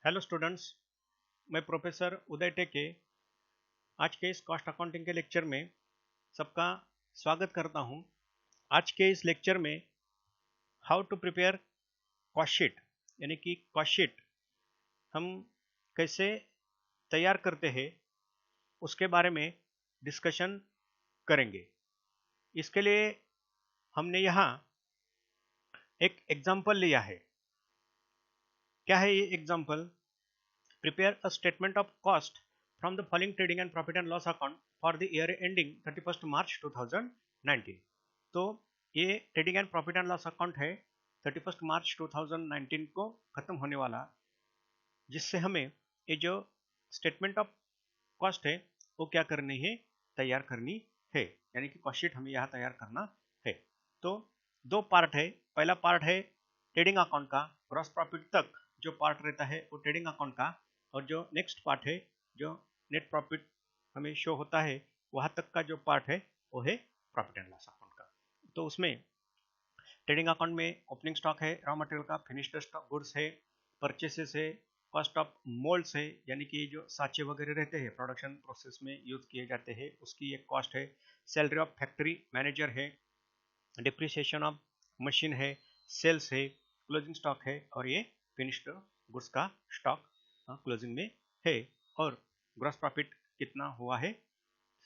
Hello students, मैं professor उदय टेके आज के इस कॉस्ट अकाउंटिंग के लेक्चर में सबका स्वागत करता हूं। आज के इस लेक्चर में how to prepare cost sheet यानी कि कॉस्ट शीट हम कैसे तैयार करते हैं उसके बारे में डिस्कशन करेंगे। इसके लिए हमने यहाँ एक एग्जाम्पल लिया है। क्या है ये example? Prepare a statement of cost from the following trading and profit and loss account for the year ending 31st March 2019। तो ये trading and profit and loss account है 31st मार्च 2019 को खत्म होने वाला, जिससे हमें ये जो स्टेटमेंट ऑफ कॉस्ट है वो क्या करनी है, तैयार करनी है। यानी कि कॉस्ट शीट हमें यहाँ तैयार करना है। तो दो पार्ट है। पहला पार्ट है ट्रेडिंग अकाउंट का, ग्रॉस प्रॉफिट तक जो पार्ट रहता है वो ट्रेडिंग अकाउंट का, और जो नेक्स्ट पार्ट है जो नेट प्रॉफिट हमें शो होता है वहां तक का जो पार्ट है वो है प्रॉफिट एंड लॉस अकाउंट का। तो उसमें ट्रेडिंग अकाउंट में ओपनिंग स्टॉक है, रॉ मटेरियल का, फिनिश्ड स्टॉक गुड्स है, परचेसेस है, कॉस्ट ऑफ मोल्ड्स है यानी कि जो साँचे वगैरह रहते हैं प्रोडक्शन प्रोसेस में यूज किए जाते हैं उसकी एक कॉस्ट है, सैलरी ऑफ फैक्ट्री मैनेजर है, डिप्रिसिएशन ऑफ मशीन है, सेल्स है, क्लोजिंग स्टॉक है, और ये फिनिश्ड गुड्स का स्टॉक क्लोजिंग में है। और ग्रॉस प्रॉफिट कितना हुआ है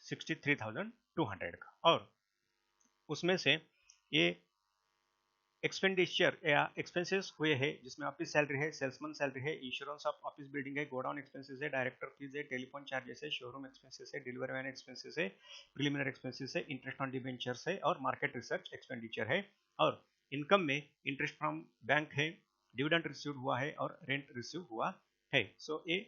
63,200 का। और उसमें से ये एक्सपेंडिचर या एक्सपेंसेस हुए हैं जिसमें ऑफिस सैलरी है, सेल्समैन सैलरी है, इंश्योरेंस ऑफ ऑफिस बिल्डिंग है, गोडाउन एक्सपेंसेस है, डायरेक्टर फीस है, टेलीफोन चार्जेस है, शोरूम एक्सपेंसेस है, डिलीवरी वैन एक्सपेंसेस है, प्रीलिमिनरी एक्सपेंसेस है, इंटरेस्ट ऑन डिबेंचर्स है और मार्केट रिसर्च एक्सपेंडिचर है। और इनकम में इंटरेस्ट फ्रॉम बैंक है, डिविडेंड रिसीव हुआ है और रेंट रिसीव हुआ है। सो ये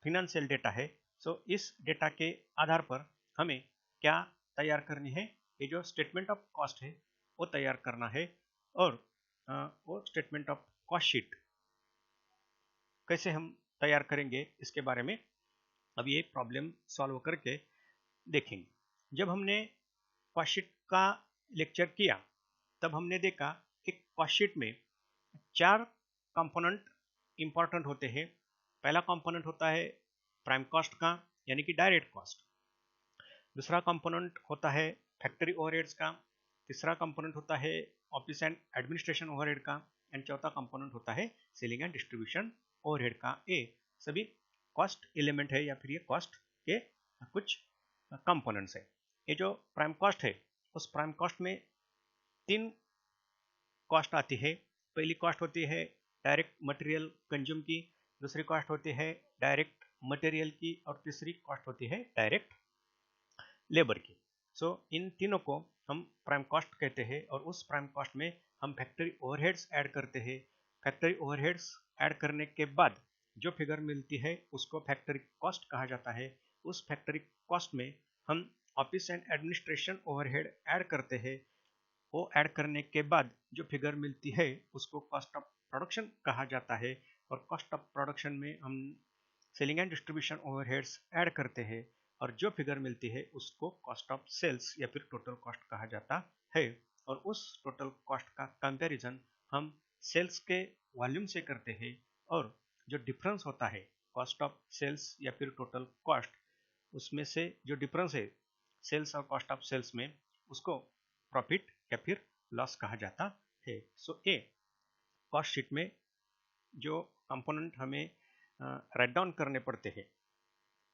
फिनेंशियल डेटा है। सो इस डेटा के आधार पर हमें क्या तैयार करनी है, ये जो स्टेटमेंट ऑफ कॉस्ट है वो तैयार करना है। और वो स्टेटमेंट ऑफ कॉस्ट शीट कैसे हम तैयार करेंगे इसके बारे में अब ये प्रॉब्लम सॉल्व करके देखेंगे। जब हमने कॉस्ट शीट का लेक्चर किया तब हमने देखा कि कॉस्ट शीट में चार कंपोनेंट इंपॉर्टेंट होते हैं। पहला कंपोनेंट होता है प्राइम कॉस्ट का यानी कि डायरेक्ट कॉस्ट, दूसरा कंपोनेंट होता है फैक्ट्री ओवरहेड्स का, तीसरा कंपोनेंट होता है ऑफिस एंड एडमिनिस्ट्रेशन ओवरहेड का, एंड चौथा कंपोनेंट होता है सेलिंग एंड डिस्ट्रीब्यूशन ओवरहेड का। ये सभी कॉस्ट एलिमेंट है या फिर ये कॉस्ट के कुछ कंपोनेंट्स है। ये जो प्राइम कॉस्ट है उस प्राइम कॉस्ट में तीन कॉस्ट आती है। पहली कॉस्ट होती है डायरेक्ट मटेरियल कंज्यूम की, दूसरी कॉस्ट होती है डायरेक्ट मटेरियल की, और तीसरी कॉस्ट होती है डायरेक्ट लेबर की। सो इन तीनों को हम प्राइम कॉस्ट कहते हैं। और उस प्राइम कॉस्ट में हम फैक्ट्री ओवरहेड्स ऐड करते हैं। फैक्ट्री ओवरहेड्स ऐड करने के बाद जो फिगर मिलती है उसको फैक्ट्री कॉस्ट कहा जाता है। उस फैक्ट्री कॉस्ट में हम office and administration overhead add करते हैं। वो ऐड करने के बाद जो फिगर मिलती है उसको कॉस्ट ऑफ प्रोडक्शन कहा जाता है। और कॉस्ट ऑफ प्रोडक्शन में हम selling and distribution overheads add करते हैं, और जो फिगर मिलती है उसको कॉस्ट ऑफ सेल्स या फिर टोटल कॉस्ट कहा जाता है। और उस टोटल कॉस्ट का कंपैरिजन हम सेल्स के वॉल्यूम से करते हैं, और जो डिफरेंस होता है कॉस्ट ऑफ सेल्स या फिर टोटल कॉस्ट, उसमें से जो डिफरेंस है सेल्स और कॉस्ट ऑफ सेल्स में, उसको प्रॉफिट या फिर लॉस कहा जाता है। सो ए कॉस्ट शीट में जो कंपोनेंट हमें राइट डाउन करने पड़ते हैं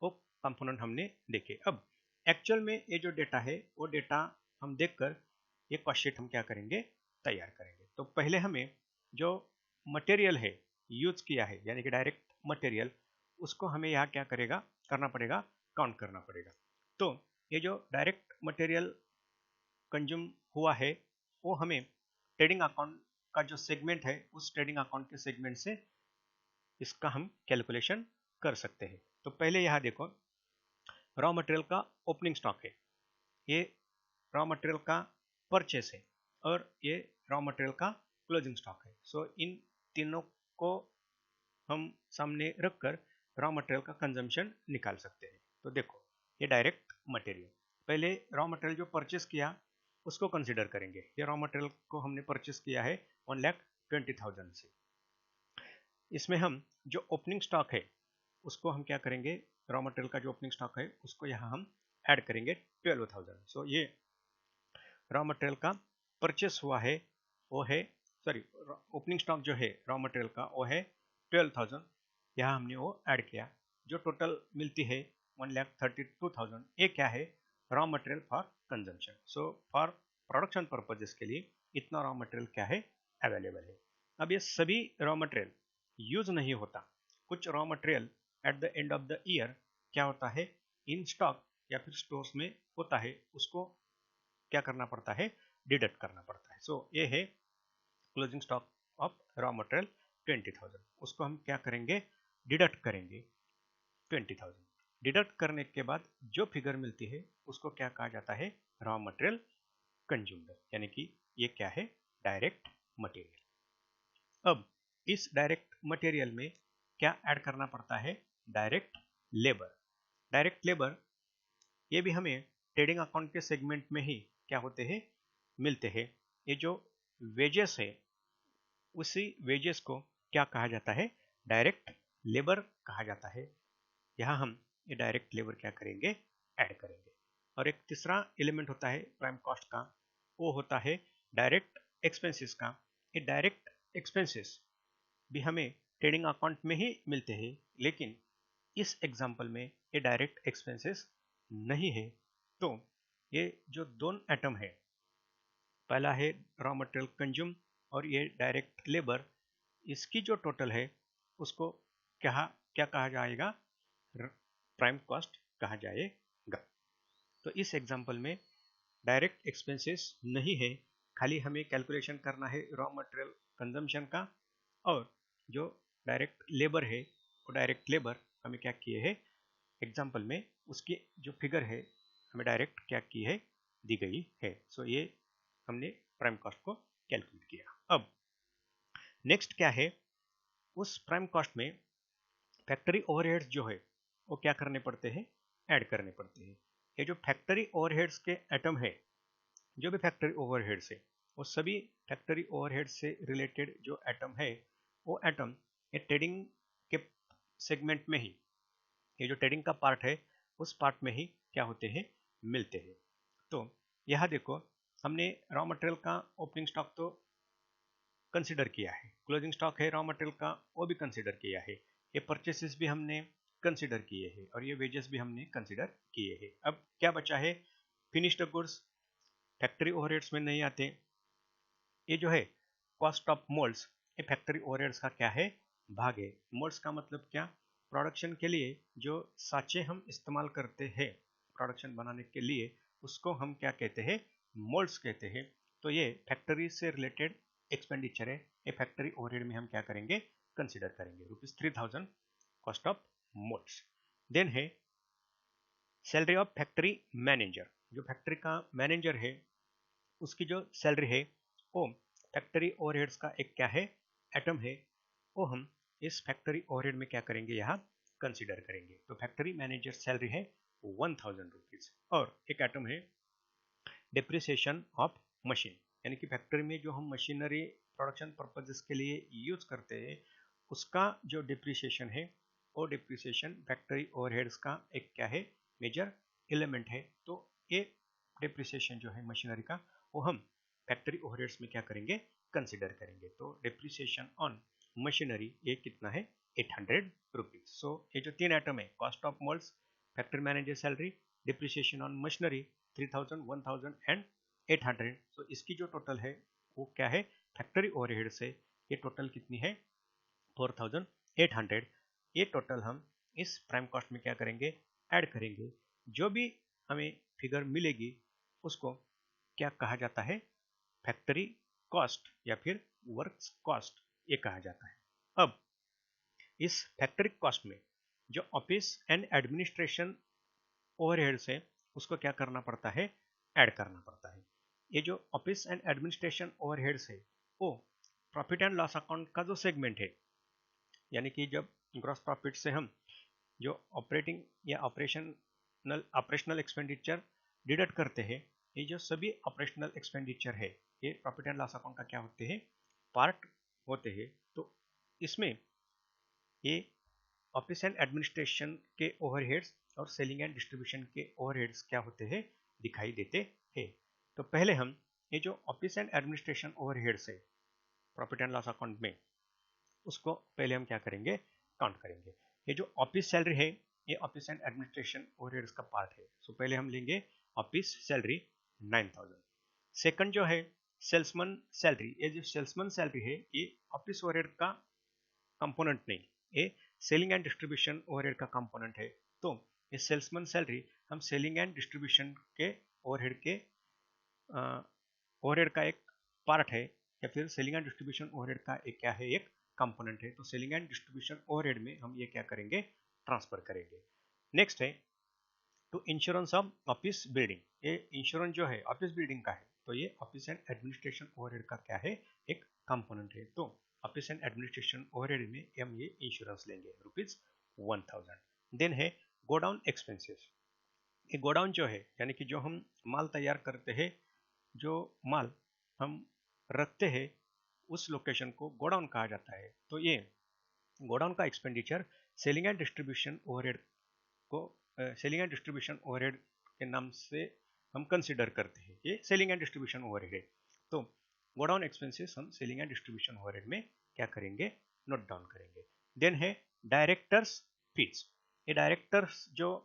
वो कंपोनेंट हमने देखे। अब एक्चुअल में ये जो डेटा है वो डेटा हम देखकर ये कॉस्ट शीट हम क्या करेंगे, तैयार करेंगे। तो पहले हमें जो मटेरियल है यूज किया है यानी कि डायरेक्ट मटेरियल, उसको हमें यहाँ क्या करेगा करना पड़ेगा, काउंट करना पड़ेगा। तो ये जो डायरेक्ट मटेरियल कंज्यूम हुआ है वो हमें ट्रेडिंग अकाउंट का जो सेगमेंट है उस ट्रेडिंग अकाउंट के सेगमेंट से इसका हम कैलकुलेशन कर सकते हैं। तो पहले यहाँ देखो, रॉ मटेरियल का ओपनिंग स्टॉक है, ये रॉ मटेरियल का परचेस है, और ये रॉ मटेरियल का क्लोजिंग स्टॉक है। सो इन तीनों को हम सामने रखकर रॉ मटेरियल का कंजम्पशन निकाल सकते हैं। तो देखो ये डायरेक्ट मटेरियल, पहले रॉ मटेरियल जो परचेस किया उसको कंसिडर करेंगे। ये रॉ मटेरियल को हमने परचेस किया है 1,20,000 से। इसमें हम जो ओपनिंग स्टॉक है उसको हम क्या करेंगे, रॉ मटेरियल का जो ओपनिंग स्टॉक है उसको यहाँ हम ऐड करेंगे 12,000। सो ये रॉ मटेरियल का परचेस हुआ है वो है, सॉरी ओपनिंग स्टॉक जो है रॉ मटेरियल का वो है 12,000, यहाँ हमने वो ऐड किया। जो टोटल मिलती है 1,32,000, ये क्या है, raw material for consumption. So for production purposes के लिए इतना रॉ मटेरियल क्या है, अवेलेबल है। अब ये सभी रॉ मटेरियल यूज नहीं होता, कुछ raw material at the end of the year क्या होता है, इन स्टॉक या फिर स्टोर्स में होता है, उसको क्या करना पड़ता है, डिडक्ट करना पड़ता है। सो ये है closing stock of raw material 20,000, उसको हम क्या करेंगे, डिडक्ट करेंगे 20,000। डिडक्ट करने के बाद जो फिगर मिलती है उसको क्या कहा जाता है, रॉ मटेरियल कंज्यूम्ड, यानी कि ये क्या है, डायरेक्ट मटेरियल। अब इस डायरेक्ट मटेरियल में क्या ऐड करना पड़ता है, डायरेक्ट लेबर। डायरेक्ट लेबर ये भी हमें ट्रेडिंग अकाउंट के सेगमेंट में ही क्या होते हैं, मिलते हैं। ये जो वेजेस है उसी वेजेस को क्या कहा जाता है, डायरेक्ट लेबर कहा जाता है। यहाँ हम ये डायरेक्ट लेबर क्या करेंगे, ऐड करेंगे। और एक तीसरा एलिमेंट होता है प्राइम कॉस्ट का, वो होता है डायरेक्ट एक्सपेंसेस का। ये डायरेक्ट एक्सपेंसेस भी हमें ट्रेडिंग अकाउंट में ही मिलते हैं, लेकिन इस एग्जाम्पल में ये डायरेक्ट एक्सपेंसेस नहीं है। तो ये जो दोनों एटम है, पहला है रॉ मटेरियल कंज्यूम और ये डायरेक्ट लेबर, इसकी जो टोटल है उसको क्या क्या कहा जाएगा, प्राइम कॉस्ट कहा जाएगा। तो इस एग्जांपल में डायरेक्ट एक्सपेंसेस नहीं है, खाली हमें कैलकुलेशन करना है रॉ मटेरियल कंजम्पशन का, और जो डायरेक्ट लेबर है वो डायरेक्ट लेबर हमें क्या किए है, एग्जांपल में उसकी जो फिगर है हमें डायरेक्ट क्या की है, दी गई है। सो ये हमने प्राइम कॉस्ट को कैलकुलेट किया। अब नेक्स्ट क्या है, उस प्राइम कॉस्ट में फैक्ट्री ओवरहेड्स जो है वो क्या करने पड़ते हैं, ऐड करने पड़ते हैं। ये जो फैक्ट्री ओवरहेड्स के एटम है, जो भी फैक्ट्री ओवरहेड्स है वो सभी फैक्ट्री ओवरहेड्स से रिलेटेड जो एटम है वो एटम ये ट्रेडिंग के सेगमेंट में ही, ये जो ट्रेडिंग का पार्ट है उस पार्ट में ही क्या होते हैं, मिलते हैं। तो यहाँ देखो हमने रॉ मटेरियल का ओपनिंग स्टॉक तो कंसिडर किया है, क्लोजिंग स्टॉक है रॉ मटेरियल का वो भी कंसिडर किया है, ये परचेसेस भी हमने कंसिडर किए हैं और ये वेजेस भी हमने कंसिडर किए हैं। अब क्या बचा है, फिनिश्ड गुड्स, फैक्ट्री ओवरहेड्स में नहीं आते। ये जो है कॉस्ट ऑफ मोल्ड्स, ये फैक्ट्री ओवरहेड्स का क्या है, भाग है। मोल्ड्स का मतलब क्या, प्रोडक्शन के लिए जो साँचे हम इस्तेमाल करते हैं प्रोडक्शन बनाने के लिए, उसको हम क्या कहते हैं, मोल्ड्स कहते हैं। तो ये फैक्ट्री से रिलेटेड एक्सपेंडिचर है, ये फैक्ट्री ओवरहेड में हम क्या करेंगे, कंसिडर करेंगे। ₹3,000 कॉस्ट ऑफ मोल्ड्स। देन है सैलरी ऑफ फैक्ट्री मैनेजर, जो फैक्ट्री का मैनेजर है उसकी जो सैलरी है वो फैक्ट्री ओवरहेड्स का एक क्या है, एटम है, वो हम इस फैक्ट्री ओवरहेड में क्या करेंगे, यहाँ कंसिडर करेंगे। तो फैक्ट्री मैनेजर सैलरी है ₹1,000। और एक एटम है डिप्रिसिएशन ऑफ मशीन, यानी कि फैक्ट्री में जो हम मशीनरी प्रोडक्शन पर्पजेस के लिए यूज करते हैं उसका जो डिप्रिसिएशन है वो डिप्रिसिएशन फैक्ट्री ओवरहेड्स का एक क्या है, मेजर एलिमेंट है। तो ये डिप्रिसिएशन जो है मशीनरी का वो हम फैक्ट्री ओवरहेड्स में क्या करेंगे, कंसिडर करेंगे। तो डिप्रिसिएशन ऑन मशीनरी ये कितना है, ₹800। सो ये जो तीन आइटम है, cost of moulds, factory manager salary, depreciation on machinery 3,000, 1,000 and 800। सो इसकी जो टोटल है वो क्या है, फैक्ट्री ओवरहेड से ये टोटल कितनी है, 4,800। ये टोटल हम इस प्राइम कॉस्ट में क्या करेंगे, ऐड करेंगे। जो भी हमें फिगर मिलेगी उसको क्या कहा जाता है, फैक्ट्री कॉस्ट या फिर वर्क्स कॉस्ट ये कहा जाता है। अब इस फैक्ट्री कॉस्ट में जो ऑफिस एंड एडमिनिस्ट्रेशन ओवरहेड्स है उसको क्या करना पड़ता है, ऐड करना पड़ता है। ये जो ऑफिस एंड एडमिनिस्ट्रेशन ओवरहेड्स है वो प्रॉफिट एंड लॉस अकाउंट का जो सेगमेंट है, यानी कि जब ग्रॉस प्रॉफिट से हम जो ऑपरेटिंग या ऑपरेशनल एक्सपेंडिचर डिडक्ट करते हैं, ये जो सभी ऑपरेशनल एक्सपेंडिचर है ये प्रॉफिट एंड लॉस अकाउंट का क्या होते हैं, पार्ट होते हैं। तो इसमें ये ऑफिस एंड एडमिनिस्ट्रेशन के ओवरहेड्स और सेलिंग एंड डिस्ट्रीब्यूशन के ओवरहेड्स क्या होते हैं दिखाई देते हैं। तो पहले हम ये जो ऑफिस एंड एडमिनिस्ट्रेशन ओवरहेड्स है प्रॉफिट एंड लॉस अकाउंट में, उसको पहले हम क्या करेंगे काउंट करेंगे। ये जो ऑफिस सैलरी है ये ऑफिस एंड एडमिनिस्ट्रेशन ओवरहेड्स का पार्ट है। सो पहले हम लेंगे ऑफिस सैलरी 9000। सेकंड जो है सेल्समैन सैलरी, ये जो सेल्समैन सैलरी है ये ऑफिस ओवरहेड का कंपोनेंट नहीं, ये सेलिंग एंड डिस्ट्रीब्यूशन ओवरहेड का कंपोनेंट है। तो ये सेल्समैन सैलरी हम सेलिंग एंड डिस्ट्रीब्यूशन के ओवरहेड का एक पार्ट है, या फिर सेलिंग एंड डिस्ट्रीब्यूशन ओवरहेड का एक क्या है एक कंपोनेंट है। तो सेलिंग एंड डिस्ट्रीब्यूशन ओवरहेड में हम ये क्या करेंगे ट्रांसफर करेंगे। नेक्स्ट है to insurance of office building, ये इंश्योरेंस जो है ऑफिस बिल्डिंग का है, तो ये ऑफिस एंड एडमिनिस्ट्रेशन ओवरहेड का क्या है एक कंपोनेंट है। तो ऑफिस एंड एडमिनिस्ट्रेशन ओवरहेड में हम ये इंश्योरेंस लेंगे ₹1000। देन है गोडाउन एक्सपेंसेस, ये गोडाउन जो है यानी कि जो हम माल तैयार करते हैं, जो माल हम रखते हैं उस लोकेशन को गोडाउन कहा जाता है। तो ये गोडाउन का expenditure selling and distribution overhead को सेलिंग एंड डिस्ट्रीब्यूशन ओवरहेड के नाम से हम कंसिडर करते हैं, ये सेलिंग एंड डिस्ट्रीब्यूशन ओवरहेड है। तो गोडाउन एक्सपेंसेस हम सेलिंग एंड डिस्ट्रीब्यूशन ओवरहेड में क्या करेंगे नोट डाउन करेंगे। देन है डायरेक्टर्स फीस, ये डायरेक्टर्स जो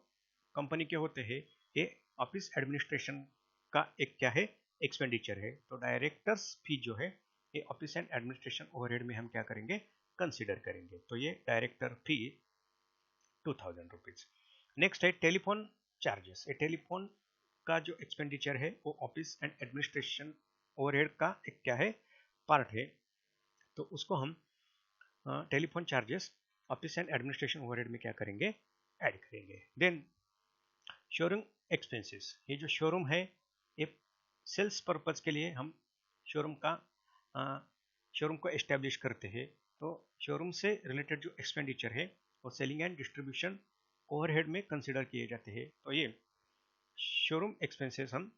कंपनी के होते हैं ये ऑफिस एडमिनिस्ट्रेशन का एक क्या है एक्सपेंडिचर है। तो डायरेक्टर्स फी जो है ये ऑफिस एंड एडमिनिस्ट्रेशन ओवरहेड में हम क्या करेंगे कंसिडर करेंगे। तो ये डायरेक्टर फी ₹2000। नेक्स्ट है टेलीफोन चार्जेस, ये टेलीफोन का जो एक्सपेंडिचर है वो ऑफिस एंड एडमिनिस्ट्रेशन ओवरहेड का एक क्या है पार्ट है। तो उसको हम telephone charges office and administration overhead में क्या करेंगे ऐड करेंगे। देन शोरूम एक्सपेंसेस, ये जो शोरूम है ये सेल्स पर्पज के लिए हम शोरूम का शोरूम को एस्टेब्लिश करते हैं। तो शोरूम से रिलेटेड जो एक्सपेंडिचर है वो सेलिंग एंड डिस्ट्रीब्यूशन ओवरहेड में कंसिडर किए जाते हैं। तो ये शोरूम एक्सपेंसेस हम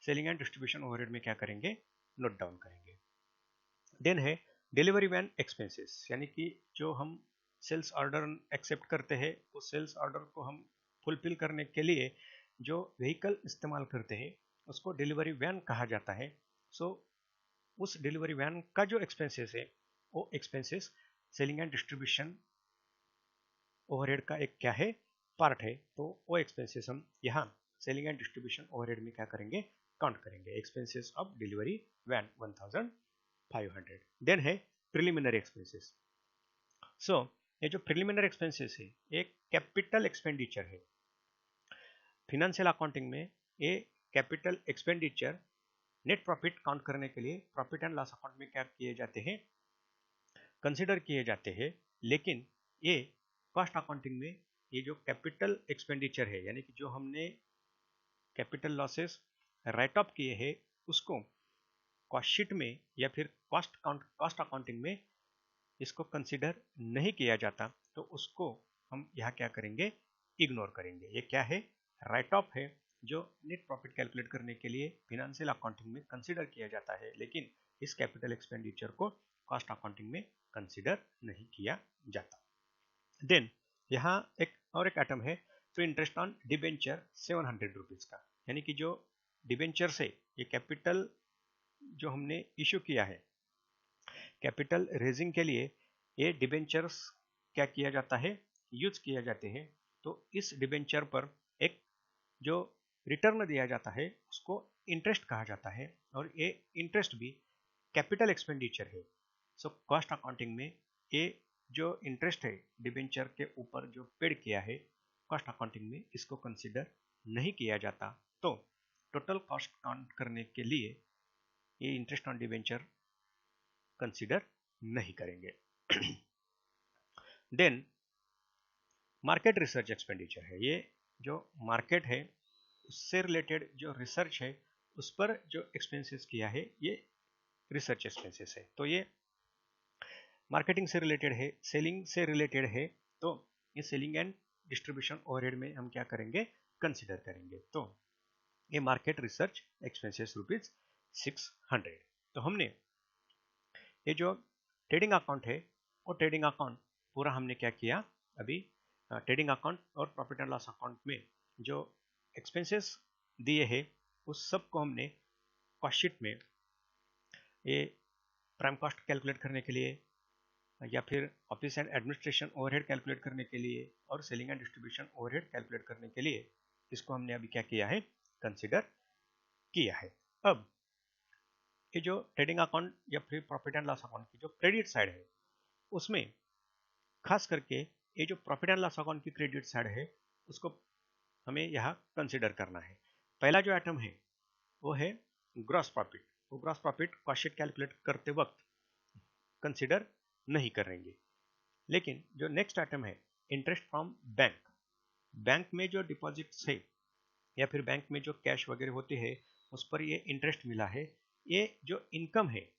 सेलिंग एंड डिस्ट्रीब्यूशन ओवरहेड में क्या करेंगे नोट डाउन करेंगे। देन है डिलीवरी वैन एक्सपेंसेस, यानी कि जो हम सेल्स ऑर्डर एक्सेप्ट करते हैं उस सेल्स ऑर्डर को हम फुलफिल करने के लिए जो व्हीकल इस्तेमाल करते हैं उसको डिलीवरी वैन कहा जाता है। सो उस डिलीवरी वैन का जो एक्सपेंसेस है वो expenses selling and distribution overhead का एक क्या है पार्ट है। तो वो एक्सपेंसेस हम यहाँ सेलिंग एंड डिस्ट्रीब्यूशन ओवरहेड में क्या करेंगे काउंट करेंगे। Expenses of delivery van 1500। Then है प्रिलिमिनरी एक्सपेंसेस। सो ये जो प्रिलिमिनरी एक्सपेंसेस है एक कैपिटल एक्सपेंडिचर है। फिनेंशियल अकाउंटिंग में ये capital expenditure net profit count करने के लिए प्रॉफिट एंड लॉस अकाउंट में क्या किए जाते हैं कंसिडर किए जाते हैं। लेकिन ये कॉस्ट अकाउंटिंग में ये जो कैपिटल एक्सपेंडिचर है यानी कि जो हमने कैपिटल लॉसेस राइट ऑफ किए हैं उसको कॉस्ट शीट में या फिर कॉस्ट अकाउंटिंग में इसको कंसिडर नहीं किया जाता। तो उसको हम यहाँ क्या करेंगे इग्नोर करेंगे। ये क्या है राइट ऑफ है जो नेट प्रॉफिट कैलकुलेट करने के लिए फिनेंशियल अकाउंटिंग में कंसिडर किया जाता है, लेकिन इस कैपिटल एक्सपेंडिचर को कॉस्ट अकाउंटिंग में कंसिडर नहीं किया जाता। देन यहाँ एक और एक आइटम है तो इंटरेस्ट ऑन डिबेंचर ₹700 का, यानी कि जो डिबेंचर से ये कैपिटल जो हमने इशू किया है कैपिटल रेजिंग के लिए ये डिबेंचर्स क्या किया जाता है यूज किया जाते हैं। तो इस डिबेंचर पर एक जो रिटर्न दिया जाता है उसको इंटरेस्ट कहा जाता है और ये इंटरेस्ट भी कैपिटल एक्सपेंडिचर है। सो कॉस्ट अकाउंटिंग में ये जो इंटरेस्ट है डिबेंचर के ऊपर जो पेड किया है कॉस्ट अकाउंटिंग में इसको कंसिडर नहीं किया जाता। तो टोटल कॉस्ट काउंट करने के लिए ये इंटरेस्ट ऑन डिबेंचर कंसिडर नहीं करेंगे। देन मार्केट रिसर्च एक्सपेंडिचर है, ये जो मार्केट है उससे रिलेटेड जो रिसर्च है उस पर जो एक्सपेंसेस किया है ये रिसर्च एक्सपेंसेस है। तो ये मार्केटिंग से रिलेटेड है सेलिंग से रिलेटेड है। तो ये सेलिंग एंड डिस्ट्रीब्यूशन ओवरहेड में हम क्या करेंगे कंसिडर करेंगे। तो ये मार्केट रिसर्च एक्सपेंसेस ₹600। तो हमने ये जो ट्रेडिंग अकाउंट है वो ट्रेडिंग अकाउंट पूरा हमने क्या किया अभी ट्रेडिंग अकाउंट और प्रॉफिट एंड लॉस अकाउंट में जो एक्सपेंसेस दिए हैं उस सब को हमने कॉस्ट शीट में ये प्राइम कॉस्ट कैलकुलेट करने के लिए या फिर office and administration overhead calculate करने के लिए और selling and distribution overhead calculate करने के लिए इसको हमने अभी क्या किया है कंसिडर किया है। अब ये जो ट्रेडिंग अकाउंट या फिर प्रॉफिट एंड लॉस अकाउंट की जो क्रेडिट साइड है उसमें खास करके ये जो प्रॉफिट एंड लॉस अकाउंट की क्रेडिट साइड है उसको हमें यहाँ कंसिडर करना है। पहला जो आइटम है वो है ग्रॉस प्रॉफिट। वो gross profit cost sheet calculate करते वक्त कंसिडर नहीं करेंगे। लेकिन जो नेक्स्ट आइटम है इंटरेस्ट फ्रॉम बैंक, बैंक में जो डिपॉजिट्स है या फिर बैंक में जो कैश वगैरह होते हैं उस पर ये इंटरेस्ट मिला है, ये जो इनकम है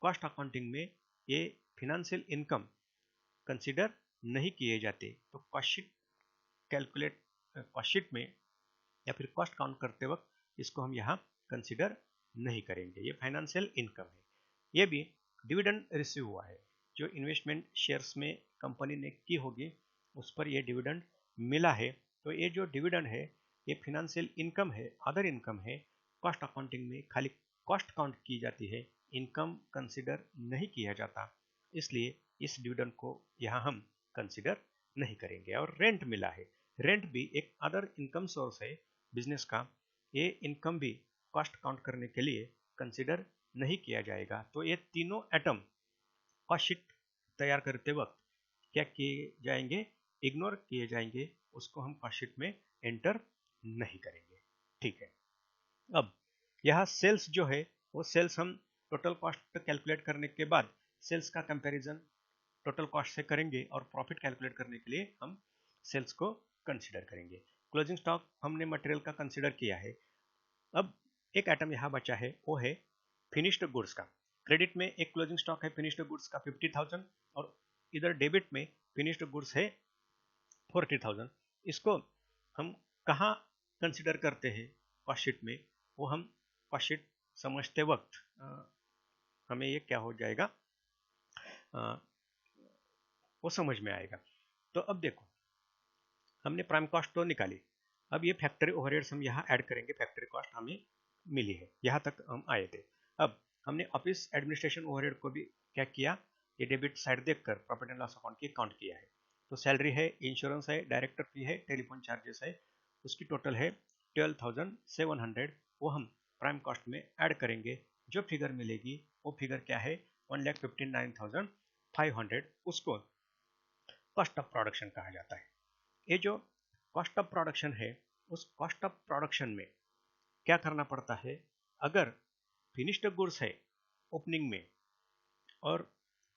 कॉस्ट अकाउंटिंग में ये फिनेंशियल इनकम कंसिडर नहीं किए जाते। तो cost sheet calculate cost sheet में या फिर कॉस्ट काउंट करते वक्त इसको हम यहाँ कंसिडर नहीं करेंगे। ये फाइनेंशियल इनकम है। ये भी डिविडेंड रिसीव हुआ है, जो इन्वेस्टमेंट शेयर्स में कंपनी ने की होगी उस पर ये डिविडेंड मिला है। तो ये जो डिविडेंड है ये फिनेंशियल इनकम है, अदर इनकम है। कॉस्ट अकाउंटिंग में खाली कॉस्ट काउंट की जाती है, इनकम कंसिडर नहीं किया जाता, इसलिए इस डिविडेंड को यहाँ हम कंसिडर नहीं करेंगे। और रेंट मिला है, रेंट भी एक अदर इनकम सोर्स है बिजनेस का, ये इनकम भी कॉस्ट काउंट करने के लिए कंसिडर नहीं किया जाएगा। तो ये तीनों आइटम कॉस्ट शीट तैयार करते वक्त क्या किए जाएंगे, इग्नोर किए जाएंगे, उसको हम कॉस्ट शीट में एंटर नहीं करेंगे। ठीक है। अब यहाँ सेल्स जो है वो सेल्स हम टोटल कॉस्ट कैलकुलेट करने के बाद सेल्स का कंपैरिजन टोटल कॉस्ट से करेंगे और प्रॉफिट कैलकुलेट करने के लिए हम सेल्स को कंसीडर करेंगे। क्लोजिंग स्टॉक हमने मटेरियल का कंसीडर किया है। अब एक आइटम यहाँ बचा है वो है फिनिश्ड गुड्स का। क्रेडिट में एक क्लोजिंग स्टॉक है फिनिश्ड गुड्स का 50,000 और इधर डेबिट में फिनिश्ड गुड्स है 40,000। इसको हम कहाँ कंसीडर करते हैं कॉस्ट शीट में, वो हम कॉस्ट शीट समझते वक्त हमें ये क्या हो जाएगा वो समझ में आएगा। तो अब देखो हमने प्राइम कॉस्ट तो निकाली, अब ये फैक्ट्री ओवरहेड्स हम यहाँ ऐड करेंगे। फैक्ट्री कॉस्ट हमें मिली है, यहाँ तक हम आए थे। अब हमने ऑफिस एडमिनिस्ट्रेशन ओवरहेड को भी क्या किया, ये डेबिट साइड देखकर प्रॉफिट एंड लॉस अकाउंट की काउंट किया है। तो सैलरी है, इंश्योरेंस है, डायरेक्टर फी है, टेलीफोन चार्जेस है, उसकी टोटल है 12,700। वो हम प्राइम कॉस्ट में ऐड करेंगे। जो फिगर मिलेगी वो फिगर क्या है 1,59,500, उसको कॉस्ट ऑफ प्रोडक्शन कहा जाता है। ये जो कॉस्ट ऑफ प्रोडक्शन है उस कॉस्ट ऑफ प्रोडक्शन में क्या करना पड़ता है, अगर फिनिश्ड गुड्स है ओपनिंग में और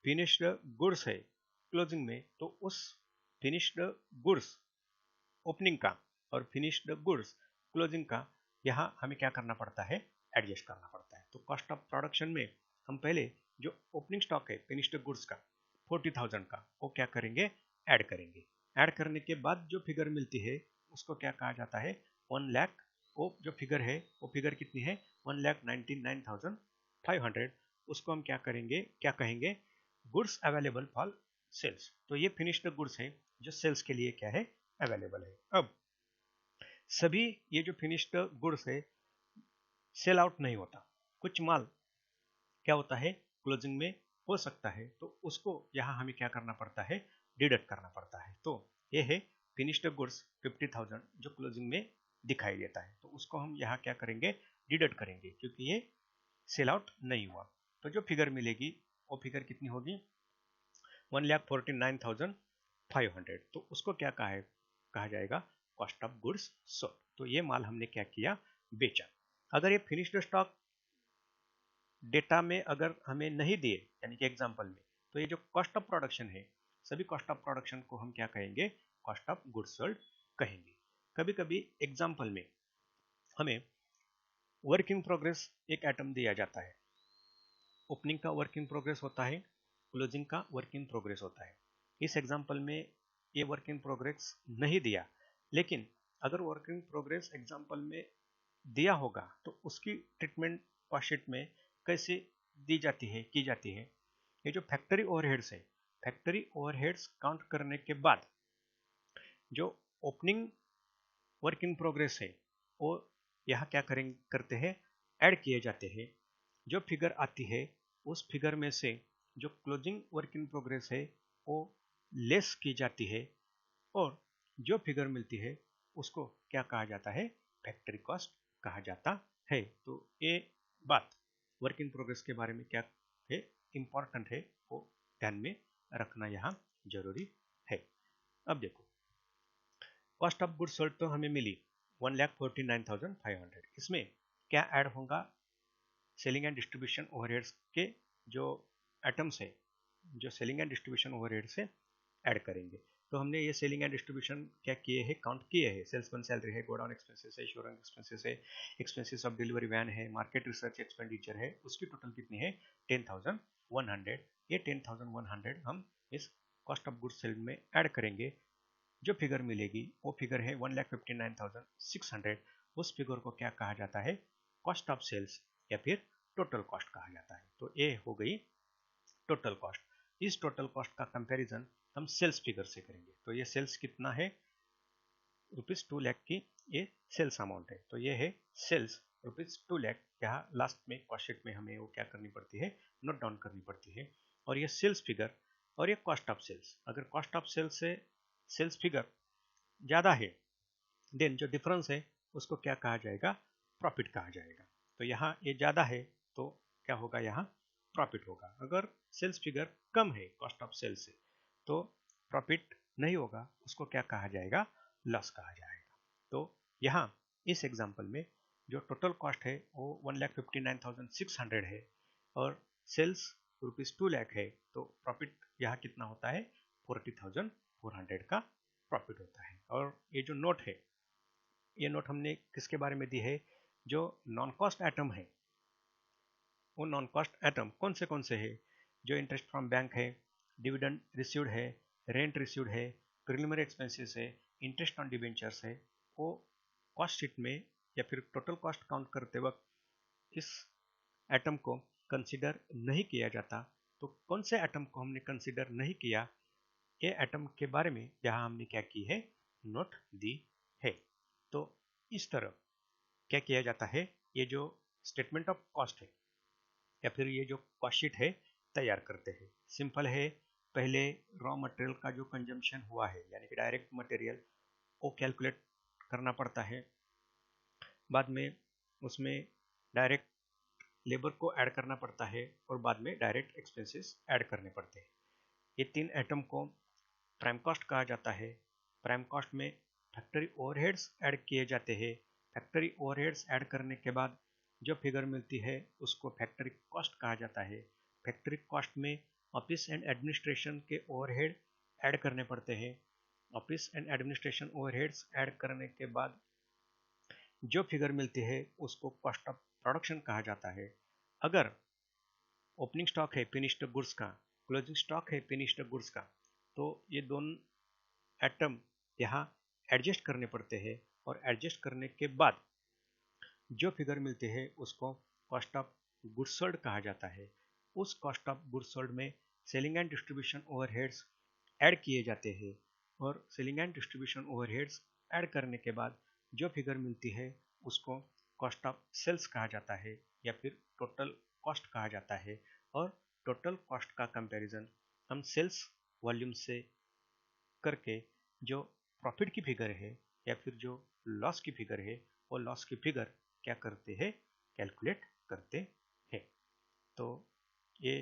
फिनिश्ड गुड्स है क्लोजिंग में, तो उस फिनिश्ड गुड्स ओपनिंग का और फिनिश्ड गुड्स क्लोजिंग का यहाँ हमें क्या करना पड़ता है, एडजस्ट करना पड़ता है। तो कॉस्ट ऑफ प्रोडक्शन में हम पहले जो ओपनिंग स्टॉक है फिनिश्ड गुड्स का 40,000 का वो क्या करेंगे, ऐड करेंगे। ऐड करने के बाद जो फिगर मिलती है उसको क्या कहा जाता है 1 लाख। वो जो फिगर है वो फिगर कितनी है 1,99,500। उसको हम क्या करेंगे, क्या कहेंगे, गुड्स अवेलेबल फॉर सेल्स। तो ये फिनिश्ड गुड्स है जो सेल्स के लिए क्या है, अवेलेबल है। अब सभी ये जो फिनिश्ड गुड्स है सेल आउट नहीं होता, कुछ माल क्या होता है क्लोजिंग में हो सकता है, तो उसको यहाँ हमें क्या करना पड़ता है, डिडक्ट करना पड़ता है। तो ये है फिनिश्ड गुड्स 50,000 जो क्लोजिंग में दिखाई देता है, तो उसको हम यहाँ क्या करेंगे, डिडक्ट करेंगे, क्योंकि ये सेल आउट नहीं हुआ। तो जो फिगर मिलेगी वो फिगर कितनी होगी 1,49,500। तो उसको क्या कहा जाएगा, कॉस्ट ऑफ गुड्स सोल्ड। तो ये माल हमने क्या किया, बेचा। अगर ये फिनिश्ड स्टॉक डेटा में अगर हमें नहीं दिए, यानी कि एग्जांपल में, तो ये जो कॉस्ट ऑफ प्रोडक्शन है सभी कॉस्ट ऑफ प्रोडक्शन को हम क्या कहेंगे, कॉस्ट ऑफ गुड्स सोल्ड कहेंगे। कभी कभी एग्जांपल में हमें वर्क इन प्रोग्रेस एक आइटम दिया जाता है, ओपनिंग का वर्क इन प्रोग्रेस होता है, क्लोजिंग का वर्क इन प्रोग्रेस होता है। इस एग्जांपल में ये वर्क इन प्रोग्रेस नहीं दिया, लेकिन अगर वर्क इन प्रोग्रेस एग्जांपल में दिया होगा तो उसकी ट्रीटमेंट कॉस्ट शीट में कैसे दी जाती है, की जाती है। ये जो फैक्ट्री ओवरहेड्स है फैक्ट्री ओवरहेड्स काउंट करने के बाद जो ओपनिंग वर्क इन प्रोग्रेस है वो यहाँ क्या करते हैं, ऐड किए जाते हैं। जो फिगर आती है उस फिगर में से जो क्लोजिंग वर्क इन प्रोग्रेस है वो लेस की जाती है, और जो फिगर मिलती है उसको क्या कहा जाता है, फैक्ट्री कॉस्ट कहा जाता है। तो ये बात वर्क इन प्रोग्रेस के बारे में क्या है, इम्पोर्टेंट है, वो ध्यान में रखना यहाँ जरूरी है। अब देखो, कॉस्ट ऑफ गुड्स सोल्ड तो हमें मिली 1,49,500। इसमें क्या ऐड होगा, सेलिंग एंड डिस्ट्रीब्यूशन ओवरहेड्स के जो आइटम्स है, जो सेलिंग एंड डिस्ट्रीब्यूशन ओवरहेड से ऐड करेंगे। तो हमने ये सेलिंग एंड डिस्ट्रीब्यूशन क्या किए हैं, काउंट किए हैं। सेल्समैन सैलरी है, गोडाउन एक्सपेंसेस है, शोरूम एक्सपेंसेस है, एक्सपेंसेस ऑफ डिलीवरी वैन है, मार्केट रिसर्च एक्सपेंडिचर है, उसकी टोटल कितनी है 10,100। ये 10,100 हम इस कॉस्ट ऑफ गुड्स सोल्ड में ऐड करेंगे। जो फिगर मिलेगी वो फिगर है 1,59,600। उस फिगर को क्या कहा जाता है, कॉस्ट ऑफ सेल्स या फिर टोटल कॉस्ट कहा जाता है। तो ये हो गई टोटल कॉस्ट। इस टोटल कॉस्ट का कंपैरिजन हम सेल्स फिगर से करेंगे। तो ये सेल्स कितना है, ₹2 लाख की ये सेल्स अमाउंट है। तो ये है सेल्स ₹2 लाख। यहाँ लास्ट में कॉस्ट शीट में हमें वो क्या करनी पड़ती है, नोट डाउन करनी पड़ती है। और ये सेल्स फिगर और ये कॉस्ट ऑफ सेल्स, अगर कॉस्ट ऑफ सेल्स से सेल्स फिगर ज़्यादा है देन जो डिफरेंस है उसको क्या कहा जाएगा, प्रॉफिट कहा जाएगा। तो यहाँ ये ज़्यादा है तो क्या होगा, यहाँ प्रॉफिट होगा। अगर सेल्स फिगर कम है कॉस्ट ऑफ सेल्स से तो प्रॉफिट नहीं होगा, उसको क्या कहा जाएगा, लॉस कहा जाएगा। तो यहाँ इस एग्जांपल में जो टोटल कॉस्ट है वो 1,59,600 है और सेल्स ₹2 लाख है, तो प्रॉफिट यहाँ कितना होता है, 40,400 का प्रॉफिट होता है। और ये जो नोट है, ये नोट हमने किसके बारे में दी है, जो नॉन कॉस्ट आइटम है। वो नॉन कॉस्ट आइटम कौन से है, जो इंटरेस्ट फ्रॉम बैंक है, डिविडेंड रिसीव्ड है, रेंट रिसीव्ड है, प्रिलिमिनरी एक्सपेंसेस है, इंटरेस्ट ऑन डिबेंचर्स है, वो कॉस्ट शीट में या फिर टोटल कॉस्ट काउंट करते वक्त इस आइटम को कंसिडर नहीं किया जाता। तो कौन से आइटम को हमने कंसिडर नहीं किया, ये आइटम के बारे में यहाँ हमने क्या की है, नोट दी है। तो इस तरह क्या किया जाता है, ये जो स्टेटमेंट ऑफ कॉस्ट है या फिर ये जो कॉस्ट शीट है तैयार करते हैं। सिंपल है, पहले रॉ मटेरियल का जो कंजम्पशन हुआ है यानी कि डायरेक्ट मटेरियल वो कैलकुलेट करना पड़ता है। बाद में उसमें डायरेक्ट लेबर को ऐड करना पड़ता है और बाद में डायरेक्ट एक्सपेंसेस ऐड करने पड़ते हैं। ये तीन आइटम को प्राइम कॉस्ट कहा जाता है। प्राइम कॉस्ट में फैक्ट्री ओवरहेड्स ऐड किए जाते हैं। फैक्ट्री ओवरहेड्स ऐड करने के बाद जो फिगर मिलती है उसको फैक्ट्री कॉस्ट कहा जाता है। फैक्ट्री कॉस्ट में ऑफिस एंड एडमिनिस्ट्रेशन के ओवरहेड ऐड करने पड़ते हैं। Office and administration overheads add करने के बाद जो फिगर मिलती है उसको कॉस्ट ऑफ प्रोडक्शन कहा जाता है। अगर ओपनिंग स्टॉक है फिनिश्ड गुड्स का, क्लोजिंग स्टॉक है फिनिश्ड गुड्स का, तो ये दोनों आइटम यहाँ एडजस्ट करने पड़ते हैं और एडजस्ट करने के बाद जो फिगर मिलती है उसको कॉस्ट ऑफ गुड्स सोल्ड कहा जाता है। उस कॉस्ट ऑफ गुड्स सोल्ड में selling and distribution overheads add किए जाते हैं और selling and distribution overheads add करने के बाद जो फिगर मिलती है उसको कॉस्ट ऑफ सेल्स कहा जाता है या फिर टोटल कॉस्ट कहा जाता है। और टोटल कॉस्ट का कंपैरिजन हम सेल्स वॉल्यूम से करके जो प्रॉफिट की फिगर है या फिर जो लॉस की फिगर है वो लॉस की फिगर क्या करते हैं, कैलकुलेट करते हैं। तो ये